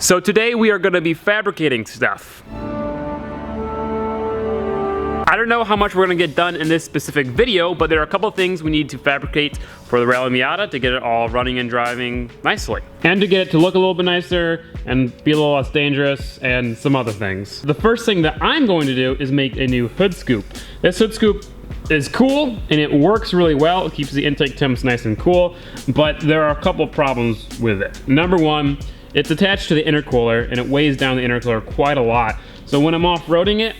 So today we are going to be fabricating stuff. I don't know how much we're going to get done in this specific video, but there are a couple things we need to fabricate for the Rally Miata to get it all running and driving nicely. And to get it to look a little bit nicer and be a little less dangerous and some other things. The first thing that I'm going to do is make a new hood scoop. This hood scoop is cool and it works really well. It keeps the intake temps nice and cool, but there are a couple problems with it. Number one, it's attached to the intercooler and it weighs down the intercooler quite a lot. So when I'm off-roading it,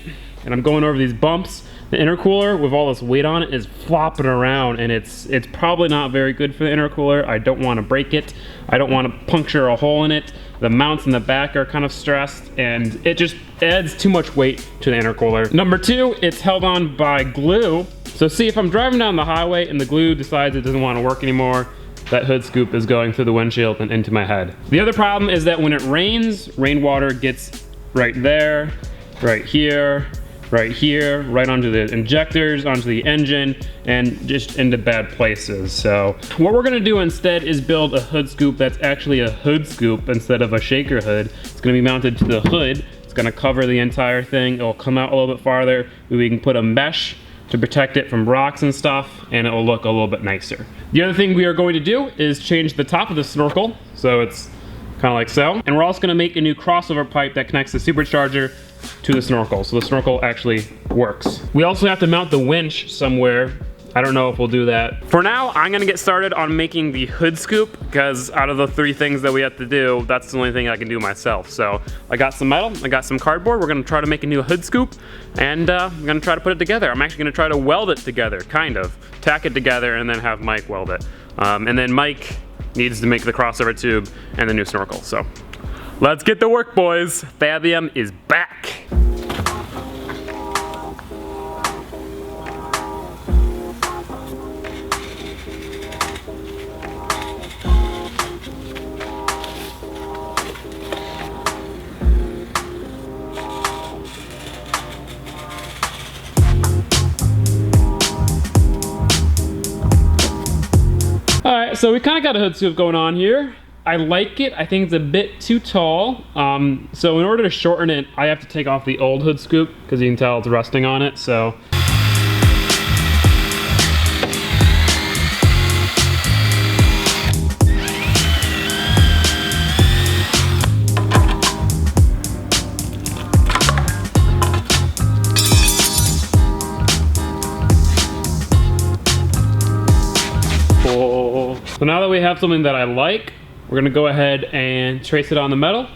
and I'm going over these bumps, the intercooler with all this weight on it is flopping around, and it's probably not very good for the intercooler. I don't want to break it. I don't want to puncture a hole in it. The mounts in the back are kind of stressed, and it just adds too much weight to the intercooler. Number two, it's held on by glue. So see, if I'm driving down the highway and the glue decides it doesn't want to work anymore, that hood scoop is going through the windshield and into my head. The other problem is that when it rains, rainwater gets right there, right here, right onto the injectors, onto the engine, and just into bad places. So what we're gonna do instead is build a hood scoop that's actually a hood scoop instead of a shaker hood. It's gonna be mounted to the hood. It's gonna cover the entire thing. It'll come out a little bit farther. We can put a mesh to protect it from rocks and stuff, and it will look a little bit nicer. The other thing we are going to do is change the top of the snorkel, so it's kind of like so. And we're also gonna make a new crossover pipe that connects the supercharger to the snorkel, so the snorkel actually works. We also have to mount the winch somewhere. I don't know if we'll do that. For now, I'm gonna get started on making the hood scoop, because out of the three things that we have to do, that's the only thing I can do myself. So I got some metal, I got some cardboard. We're gonna try to make a new hood scoop, and I'm gonna try to put it together. I'm actually gonna try to weld it together, kind of. Tack it together and then have Mike weld it. And then Mike needs to make the crossover tube and the new snorkel, so. Let's get to work, boys. Fabium is back. All right, so we kind of got a hood scoop going on here. I like it. I think it's a bit too tall. So in order to shorten it, I have to take off the old hood scoop because you can tell it's rusting on it, so. Cool. So now that we have something that I like, we're gonna go ahead and trace it on the metal,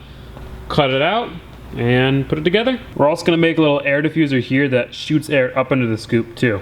cut it out, and put it together. We're also gonna make a little air diffuser here that shoots air up into the scoop too.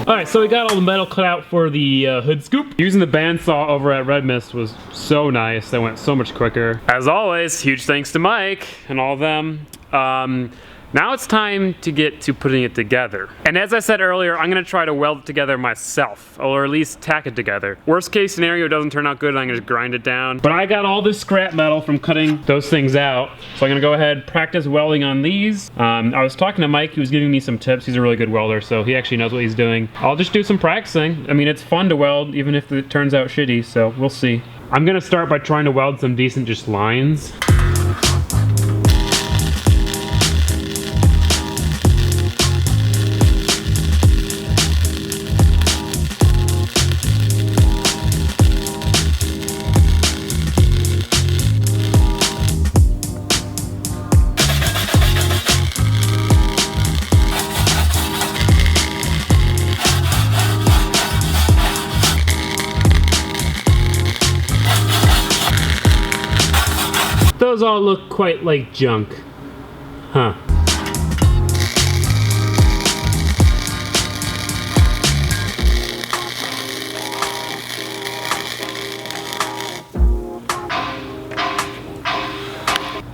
Alright, so we got all the metal cut out for the hood scoop. Using the bandsaw over at Red Mist was so nice. That went so much quicker. As always, huge thanks to Mike and all of them. Now it's time to get to putting it together. And as I said earlier, I'm gonna try to weld it together myself, or at least tack it together. Worst case scenario, it doesn't turn out good, and I'm gonna just grind it down. But I got all this scrap metal from cutting those things out, so I'm gonna go ahead, practice welding on these. I was talking to Mike, he was giving me some tips. He's a really good welder, so he actually knows what he's doing. I'll just do some practicing. I mean, it's fun to weld, even if it turns out shitty, so we'll see. I'm gonna start by trying to weld some decent just lines. Those all look quite like junk. Huh.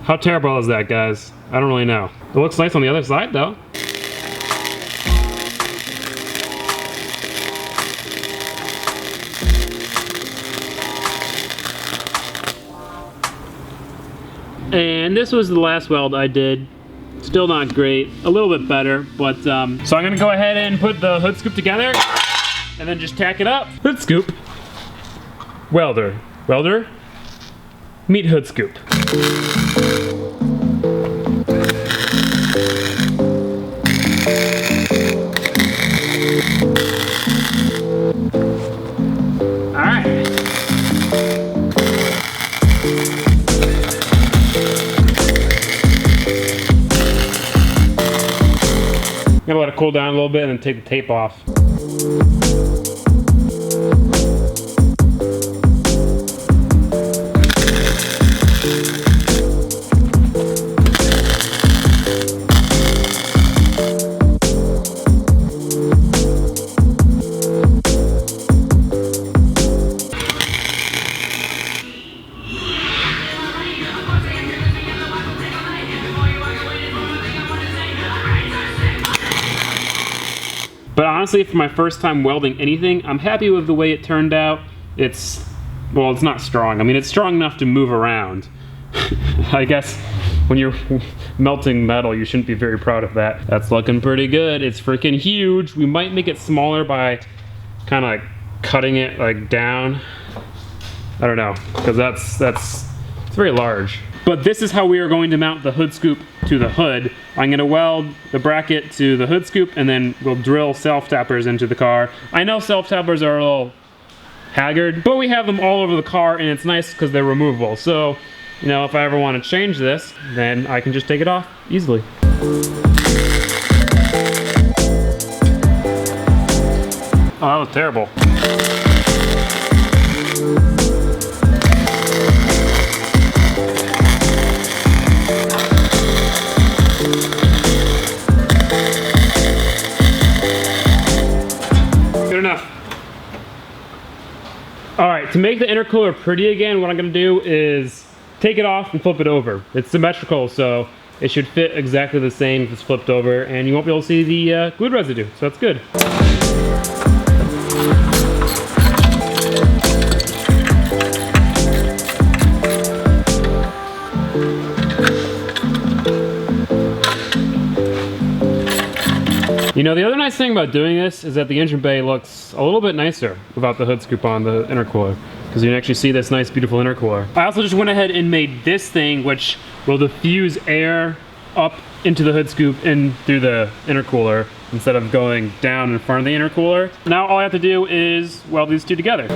How terrible is that, guys? I don't really know. It looks nice on the other side though. And this was the last weld I did. Still not great, a little bit better, but so I'm gonna go ahead and put the hood scoop together and then just tack it up. Hood scoop, welder, meet hood scoop. All right. I'm gonna let it cool down a little bit and then take the tape off. But honestly, for my first time welding anything, I'm happy with the way it turned out. Well, it's not strong. I mean, it's strong enough to move around. I guess when you're melting metal, you shouldn't be very proud of that. That's looking pretty good. It's freaking huge. We might make it smaller by kind of like cutting it like down. I don't know, because it's very large. But this is how we are going to mount the hood scoop to the hood. I'm gonna weld the bracket to the hood scoop and then we'll drill self-tappers into the car. I know self-tappers are a little haggard, but we have them all over the car and it's nice because they're removable. So, you know, if I ever want to change this, then I can just take it off easily. Oh, that was terrible. Alright, to make the intercooler pretty again, what I'm going to do is take it off and flip it over. It's symmetrical, so it should fit exactly the same if it's flipped over, and you won't be able to see the glued residue, so that's good. You know, the other nice thing about doing this is that the engine bay looks a little bit nicer without the hood scoop on the intercooler, because you can actually see this nice, beautiful intercooler. I also just went ahead and made this thing, which will diffuse air up into the hood scoop and through the intercooler instead of going down in front of the intercooler. Now all I have to do is weld these two together.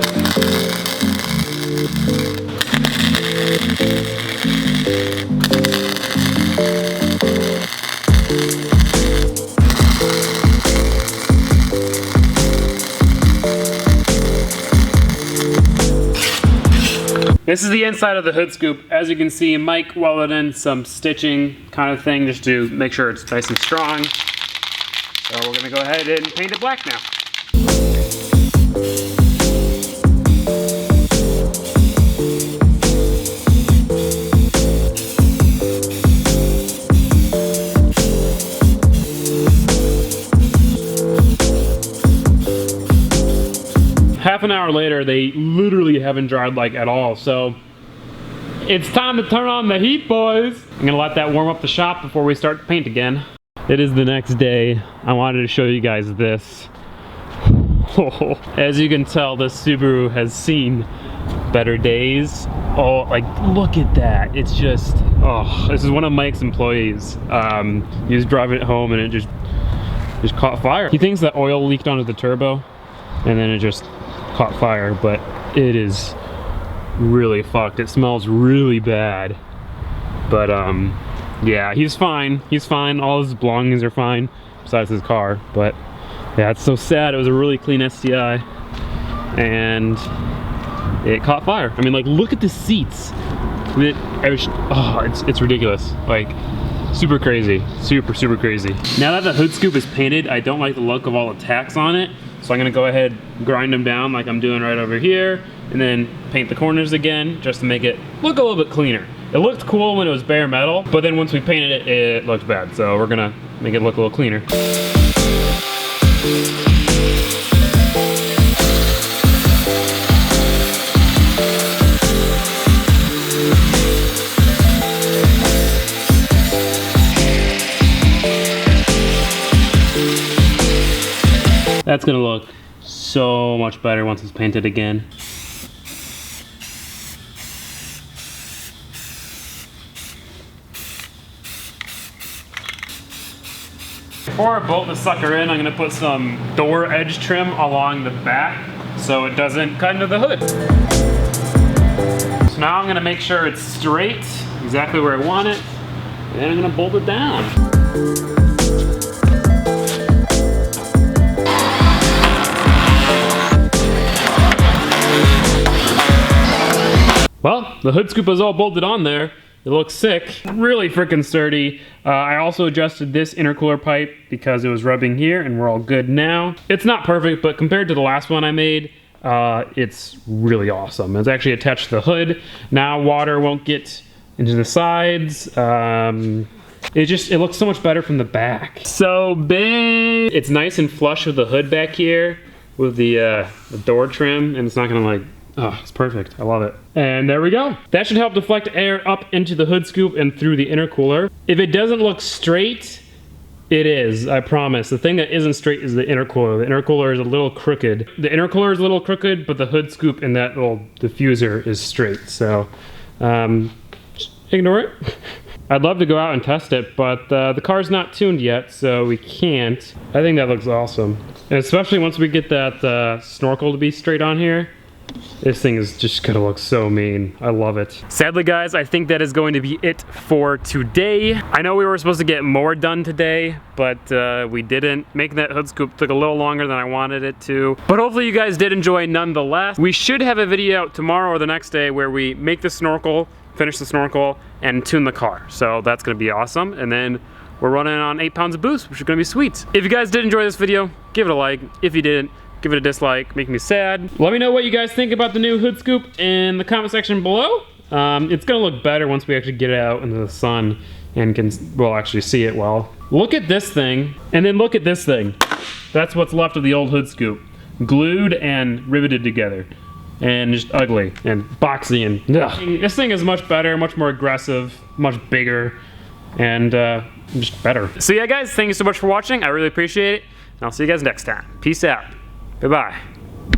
This is the inside of the hood scoop. As you can see, Mike welded in some stitching kind of thing just to make sure it's nice and strong. So we're gonna go ahead and paint it black now. Half an hour later, they literally haven't dried like at all, so it's time to turn on the heat, boys. I'm gonna let that warm up the shop before we start to paint again. It is the next day. I wanted to show you guys this. As you can tell, this Subaru has seen better days. Oh, like, look at that. It's just, oh, this is one of Mike's employees. He was driving it home and it just caught fire. He thinks that oil leaked onto the turbo and then it just caught fire, but it is really fucked. It smells really bad. But yeah, he's fine. He's fine. All his belongings are fine, besides his car. But yeah, it's so sad. It was a really clean STI, and it caught fire. I mean, like, look at the seats. It's ridiculous. Like, super crazy. Super crazy. Now that the hood scoop is painted, I don't like the look of all the tacks on it. So I'm gonna go ahead, grind them down like I'm doing right over here, and then paint the corners again just to make it look a little bit cleaner. It looked cool when it was bare metal, but then once we painted it, it looked bad. So we're gonna make it look a little cleaner. That's gonna look so much better once it's painted again. Before I bolt the sucker in, I'm gonna put some door edge trim along the back so it doesn't cut into the hood. So now I'm gonna make sure it's straight, exactly where I want it, and then I'm gonna bolt it down. Well, the hood scoop is all bolted on there. It looks sick, really freaking sturdy. I also adjusted this intercooler pipe because it was rubbing here and we're all good now. It's not perfect, but compared to the last one I made, it's really awesome. It's actually attached to the hood. Now water won't get into the sides. It looks so much better from the back. So big. It's nice and flush with the hood back here with the door trim, and it's not gonna like, oh, it's perfect. I love it. And there we go. That should help deflect air up into the hood scoop and through the intercooler. If it doesn't look straight, it is, I promise. The thing that isn't straight is the intercooler. The intercooler is a little crooked. The intercooler is a little crooked, but the hood scoop and that little diffuser is straight. So, just ignore it. I'd love to go out and test it, but the car's not tuned yet, so we can't. I think that looks awesome. And especially once we get that snorkel to be straight on here. This thing is just gonna look so mean. I love it. Sadly, guys, I think that is going to be it for today. I know we were supposed to get more done today, but we didn't. Making that hood scoop took a little longer than I wanted it to. But hopefully you guys did enjoy nonetheless. We should have a video out tomorrow or the next day where we make the snorkel, finish the snorkel, and tune the car. So that's gonna be awesome. And then we're running on 8 pounds of boost, which is gonna be sweet. If you guys did enjoy this video, give it a like. If you didn't, give it a dislike, make me sad. Let me know what you guys think about the new hood scoop in the comment section below. It's gonna look better once we actually get it out into the sun and can, well, actually see it well. Look at this thing, and then look at this thing. That's what's left of the old hood scoop. Glued and riveted together. And just ugly and boxy and ugh. This thing is much better, much more aggressive, much bigger, and just better. So yeah, guys, thank you so much for watching. I really appreciate it. And I'll see you guys next time. Peace out. Bye-bye.